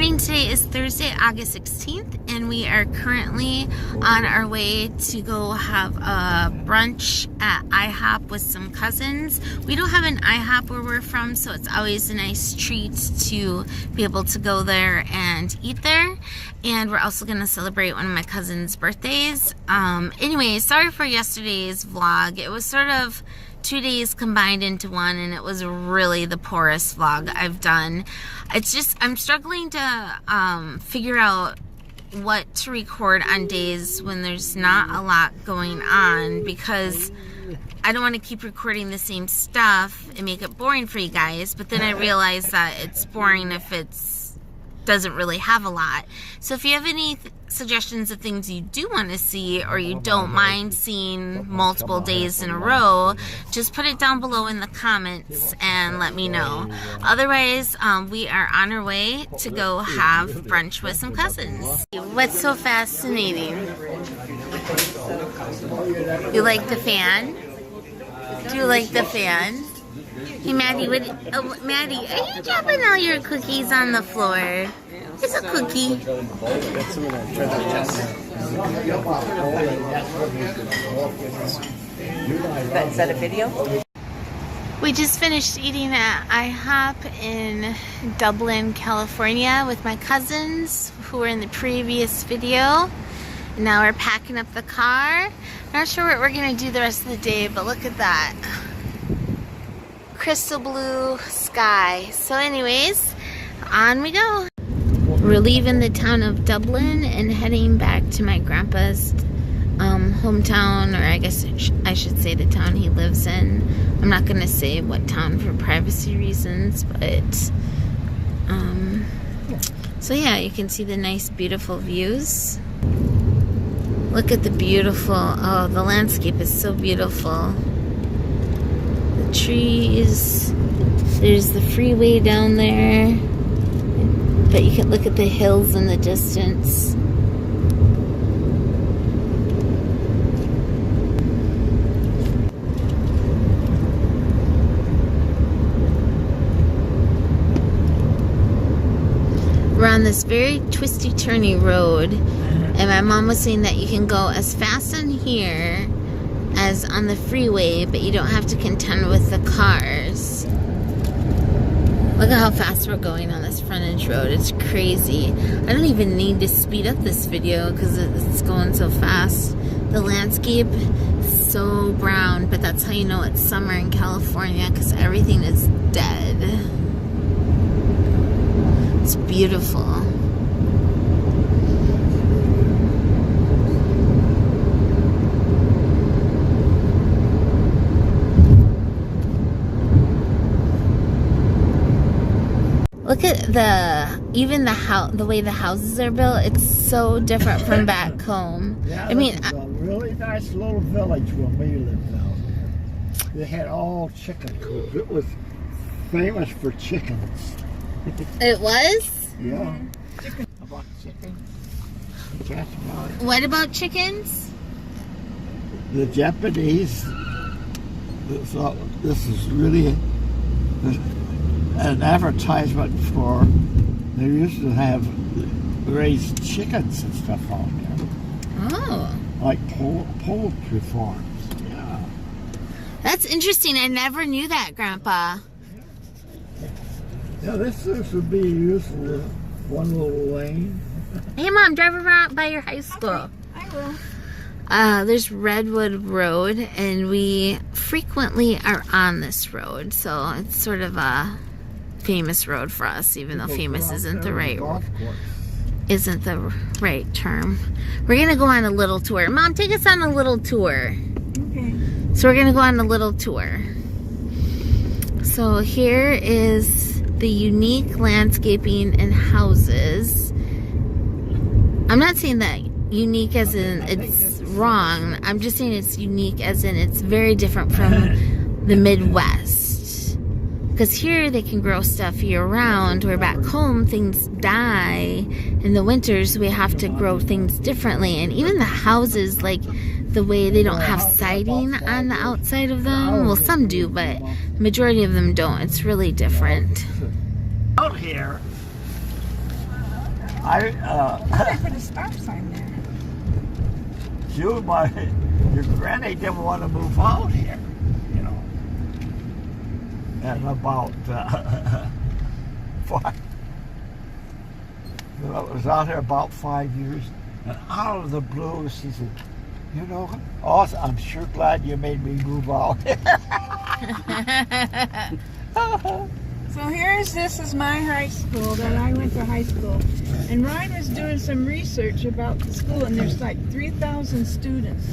morning. Today is Thursday, August 16th, and we are currently on our way to go have a brunch at IHOP with some cousins. We don't have an IHOP where we're from, so it's always a nice treat to be able to go there and eat there. And we're also going to celebrate one of my cousin's birthdays. Anyway, sorry for yesterday's vlog. It was sort of 2 days combined into one, and it was really the poorest vlog I've done. It's just, I'm struggling to figure out what to record on days when there's not a lot going on, because I don't want to keep recording the same stuff and make it boring for you guys, but then I realize that it's boring if it's doesn't really have a lot. So if you have any suggestions of things you do want to see, or you don't mind seeing multiple days in a row, just put it down below in the comments and let me know. Otherwise, we are on our way to go have brunch with some cousins. What's so fascinating? You like the fan? Do you like the fan? Hey, Maddie, Maddie, are you dropping all your cookies on the floor? It's a cookie. Is that a video? We just finished eating at IHOP in Dublin, California with my cousins who were in the previous video. Now we're packing up the car. Not sure what we're going to do the rest of the day, but look at that. Crystal blue sky. So anyways, on we go. We're leaving the town of Dublin and heading back to my grandpa's hometown, or I guess I should say the town he lives in. I'm not going to say what town for privacy reasons, but so yeah, you can see the nice beautiful views. Look at the beautiful, oh, the landscape is so beautiful. The trees, there's the freeway down there, but you can look at the hills in the distance. We're on this very twisty turny road, and my mom was saying that you can go as fast on here as on the freeway, but you don't have to contend with the cars. Look at how fast we're going on this frontage road. It's crazy. I don't even need to speed up this video because it's going so fast. The landscape is so brown, but that's how you know it's summer in California, because everything is dead. It's beautiful. Look at the way the houses are built. It's so different from back home. Yeah, I mean, it's a really nice little village when we lived down there. They had all chicken coops. It was famous for chickens. it was? Yeah. About chickens. That's about it. What about chickens? The Japanese thought this is really an advertisement for, they used to have raised chickens and stuff on there. Oh. Like poultry farms. Yeah. That's interesting. I never knew that, Grandpa. Yeah, this would be useful. One little lane. Hey, Mom, drive around by your high school. Okay, I will. There's Redwood Road, and we frequently are on this road, so it's sort of a famous road for us, even though famous isn't the right term. We're gonna go on a little tour. Mom, take us on a little tour. Okay. So we're gonna go on a little tour. So here is the unique landscaping and houses. I'm not saying that unique as in it's wrong. I'm just saying it's unique as in it's very different from the Midwest. Because here they can grow stuff year-round, where back home things die. In the winters we have to grow things differently. And even the houses, like the way they don't have siding on the outside of them. Well, some do, but the majority of them don't. It's really different. Out here, They put a stop sign there. Your granny didn't want to move out here, you know. And about I was out here about 5 years, and out of the blue, she said, you know, also, I'm sure glad you made me move out. So this is my high school that I went to high school. And Ryan was doing some research about the school, and there's like 3,000 students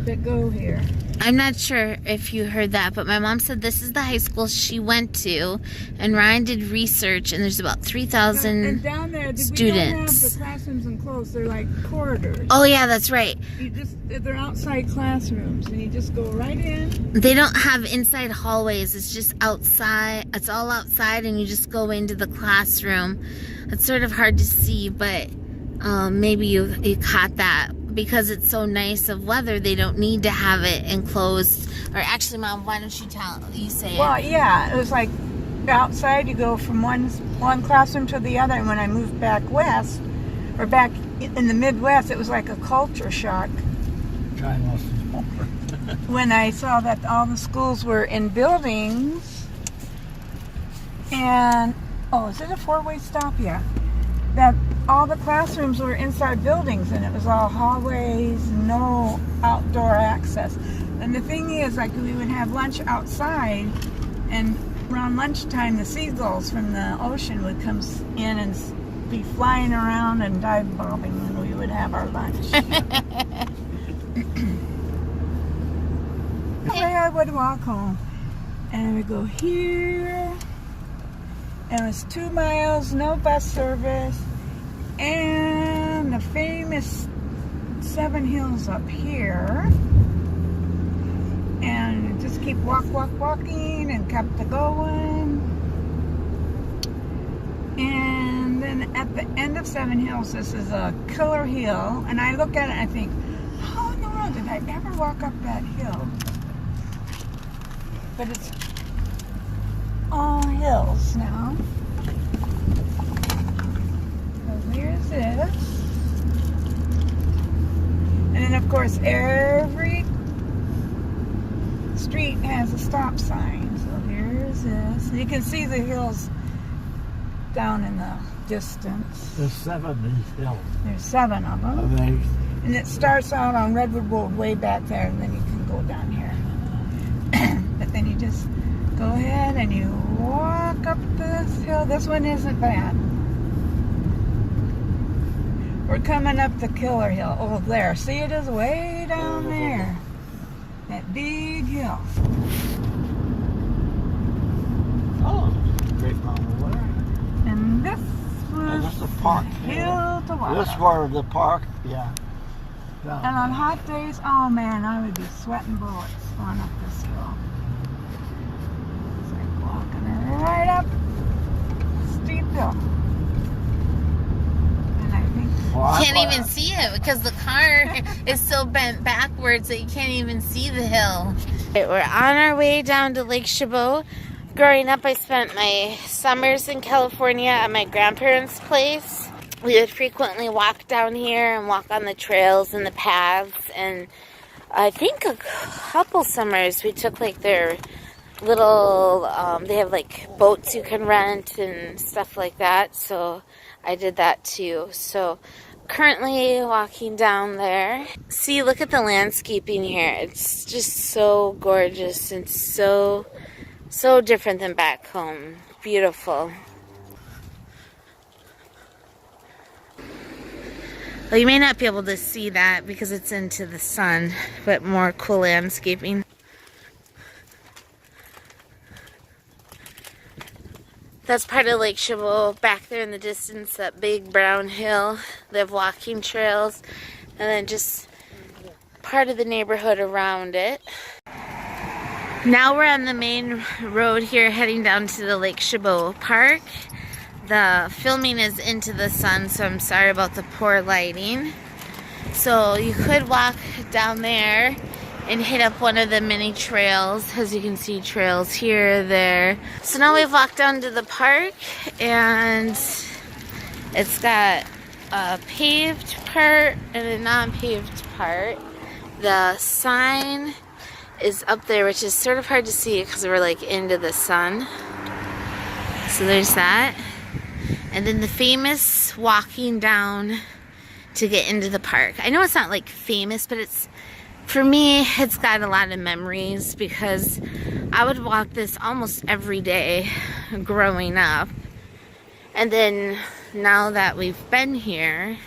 that go here. I'm not sure if you heard that, but my mom said this is the high school she went to, and Ryan did research, and there's about 3,000 And down there, we don't have students. the classrooms enclosed. They're like corridors. Oh yeah, that's right. They're outside classrooms, and you just go right in. They don't have inside hallways. It's just outside. It's all outside, and you just go into the classroom. It's sort of hard to see, but maybe you caught that. Because it's so nice of weather, they don't need to have it enclosed. Or actually, Mom, why don't you say it? Well, yeah, it was like outside. You go from one classroom to the other. And when I moved back west, or back in the Midwest, it was like a culture shock. When I saw that all the schools were in buildings, and is it a four-way stop? Yeah, that all the classrooms were inside buildings, and it was all hallways, no outdoor access. And the thing is, like, we would have lunch outside, and around lunchtime, the seagulls from the ocean would come in and be flying around and dive bombing when we would have our lunch. Anyway, I would walk home, and I would go here, and it was 2 miles, no bus service, and the famous Seven Hills up here, and just keep walking, and kept going. And then at the end of Seven Hills, this is a killer hill, and I look at it and I think, how in the world did I ever walk up that hill? But it's all hills now. So here's this. And then of course every street has a stop sign. So here's this. You can see the hills down in the distance. There's 7 of these hills. There's 7 of them. And it starts out on Redwood Road way back there, and then you can go down here. But then you just go ahead and you walk up this hill. This one isn't bad. We're coming up the killer hill. Oh, there. See, it is way down there. That big hill. Oh, great mountain water. And this was This is the park. hill to walk This up. part of the park, yeah. Down And on there. hot days, oh man, I would be sweating bullets going up this hill. It's like walking right up steep hill. And I think Can't even see it because the car is so bent backwards that you can't even see the hill. We're on our way down to Lake Chabot. Growing up, I spent my summers in California at my grandparents' place. We would frequently walk down here and walk on the trails and the paths. And I think a couple summers we took like their little, they have like boats you can rent and stuff like that. So I did that too. So currently walking down there. See, look at the landscaping here. It's just so gorgeous and so different than back home. Beautiful. Well, you may not be able to see that because it's into the sun, but more cool landscaping. That's part of Lake Chabot. Back there in the distance, that big brown hill. They have walking trails, and then just part of the neighborhood around it. Now we're on the main road here heading down to the Lake Chabot Park. The filming is into the sun, so I'm sorry about the poor lighting. So you could walk down there and hit up one of the many trails. As you can see, trails here, there. So now we've walked down to the park, and It's got a paved part and a non-paved part. The sign is up there, which is sort of hard to see because we're like into the sun. So there's that. And then the famous walking down to get into the park. I know it's not like famous, but it's, for me, it's got a lot of memories because I would walk this almost every day growing up. And then now that we've been here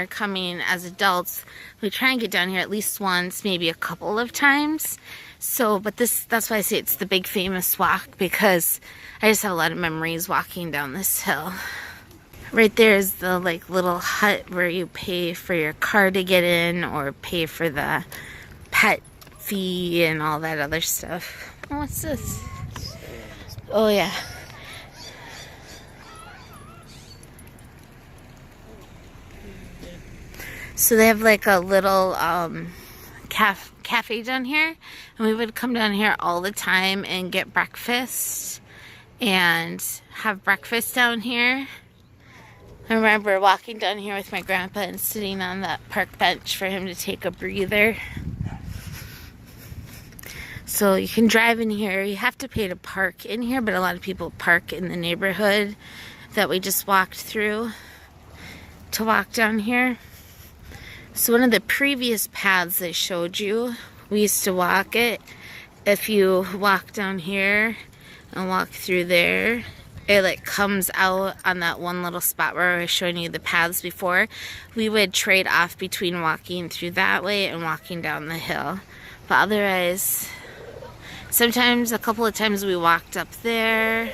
coming as adults, we try and get down here at least once, maybe a couple of times. So, but that's why I say it's the big famous walk, because I just have a lot of memories walking down this hill. Right there is the like little hut where you pay for your car to get in or pay for the pet fee and all that other stuff. Oh, what's this? Oh yeah. So they have like a little cafe down here, and we would come down here all the time and get breakfast and have breakfast down here. I remember walking down here with my grandpa and sitting on that park bench for him to take a breather. So you can drive in here. You have to pay to park in here, but a lot of people park in the neighborhood that we just walked through to walk down here. So one of the previous paths I showed you, we used to walk it. If you walk down here and walk through there, it like comes out on that one little spot where I was showing you the paths before. We would trade off between walking through that way and walking down the hill. But otherwise, sometimes, a couple of times we walked up there.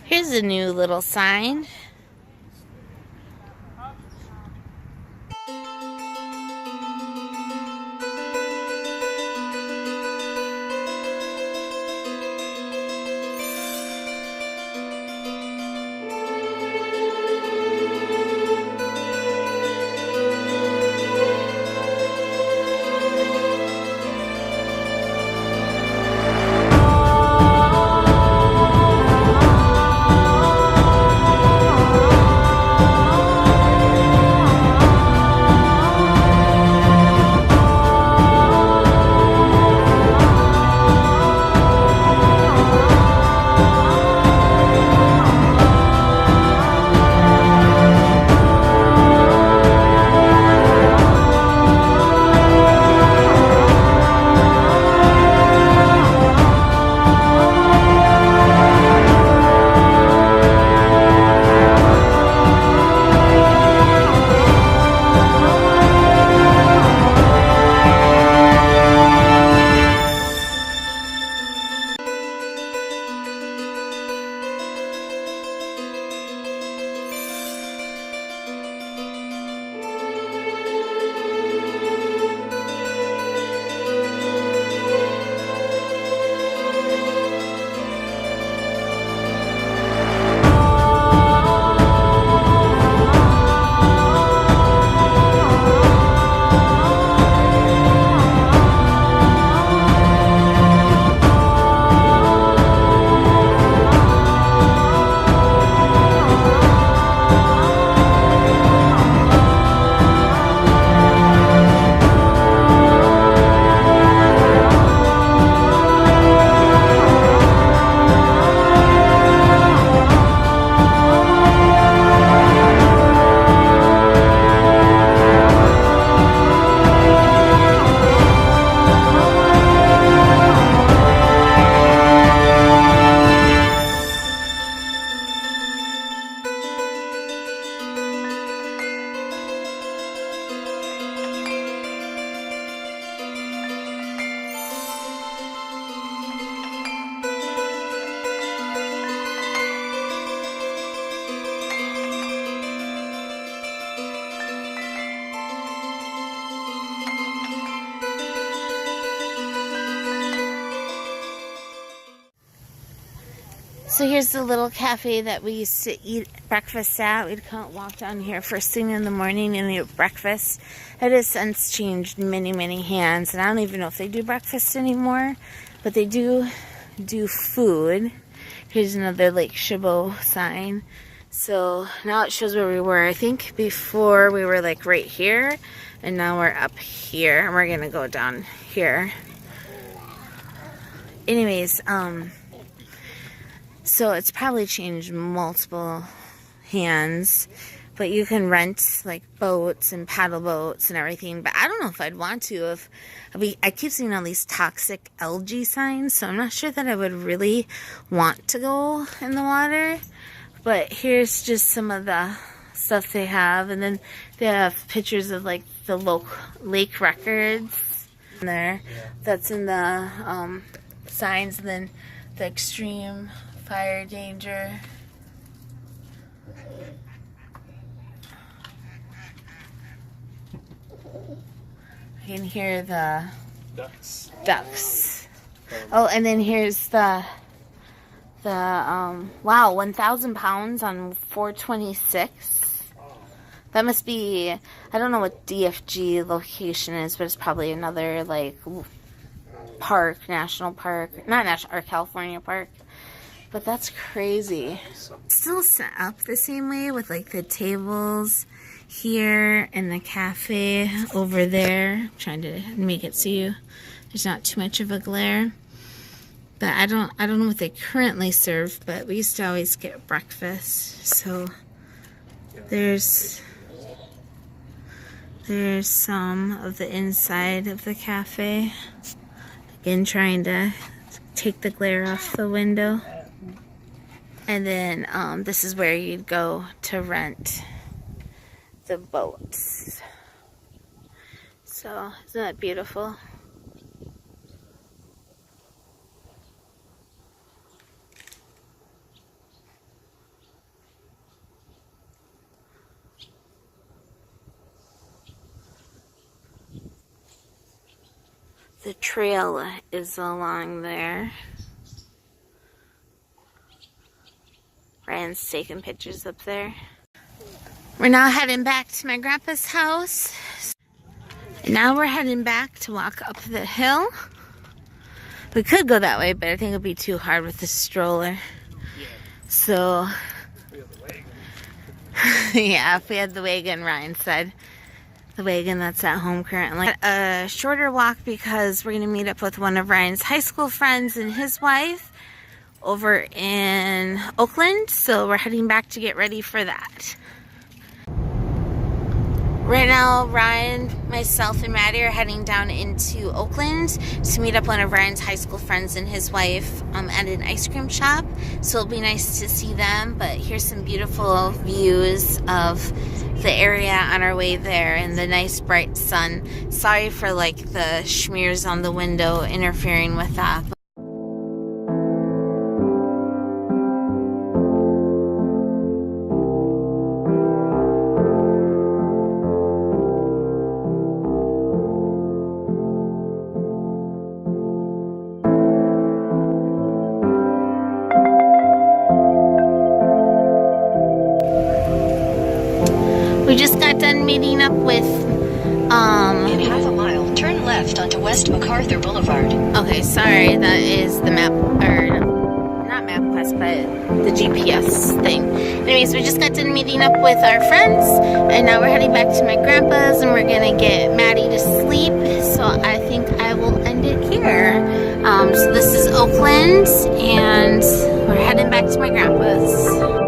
Here's a new little sign. So here's the little cafe that we used to eat breakfast at. We'd walk down here first thing in the morning and eat breakfast. It has since changed many, many hands, and I don't even know if they do breakfast anymore, but they do do food. Here's another Lake Chabot sign. So now it shows where we were. I think before we were like right here, and now we're up here, and we're gonna go down here. Anyways, so it's probably changed multiple hands, but you can rent like boats and paddle boats and everything. But I don't know if I'd want to. I keep seeing all these toxic algae signs, so I'm not sure that I would really want to go in the water. But here's just some of the stuff they have, and then they have pictures of like the local lake records there. That's in the signs, and then the extreme fire danger. You can hear the ducks. Oh, and then here's the wow, 1,000 pounds on 426. That must be, I don't know what DFG location is, but it's probably another like park, national park, not national, or California park. But that's crazy. Still set up the same way with like the tables here and the cafe over there. I'm trying to make it so there's not too much of a glare. But I don't know what they currently serve, but we used to always get breakfast. So there's some of the inside of the cafe. Again, trying to take the glare off the window. And then this is where you'd go to rent the boats. So isn't that beautiful? The trail is along there. Ryan's taking pictures up there. We're now heading back to my grandpa's house. And now we're heading back to walk up the hill. We could go that way, but I think it'd be too hard with the stroller. So, yeah, if we had the wagon, Ryan said. The wagon that's at home currently. A shorter walk because we're going to meet up with one of Ryan's high school friends and his wife over in Oakland. So we're heading back to get ready for that. Right now, Ryan, myself, and Maddie are heading down into Oakland to meet up one of Ryan's high school friends and his wife at an ice cream shop. So it'll be nice to see them, but here's some beautiful views of the area on our way there and the nice bright sun. Sorry for like the smears on the window interfering with that. We just got done meeting up with, In half a mile, turn left onto West MacArthur Boulevard. Okay, sorry, that is the map, or not MapQuest, but the GPS thing. Anyways, we just got done meeting up with our friends, and now we're heading back to my grandpa's, and we're gonna get Maddie to sleep, so I think I will end it here. So this is Oakland, and we're heading back to my grandpa's.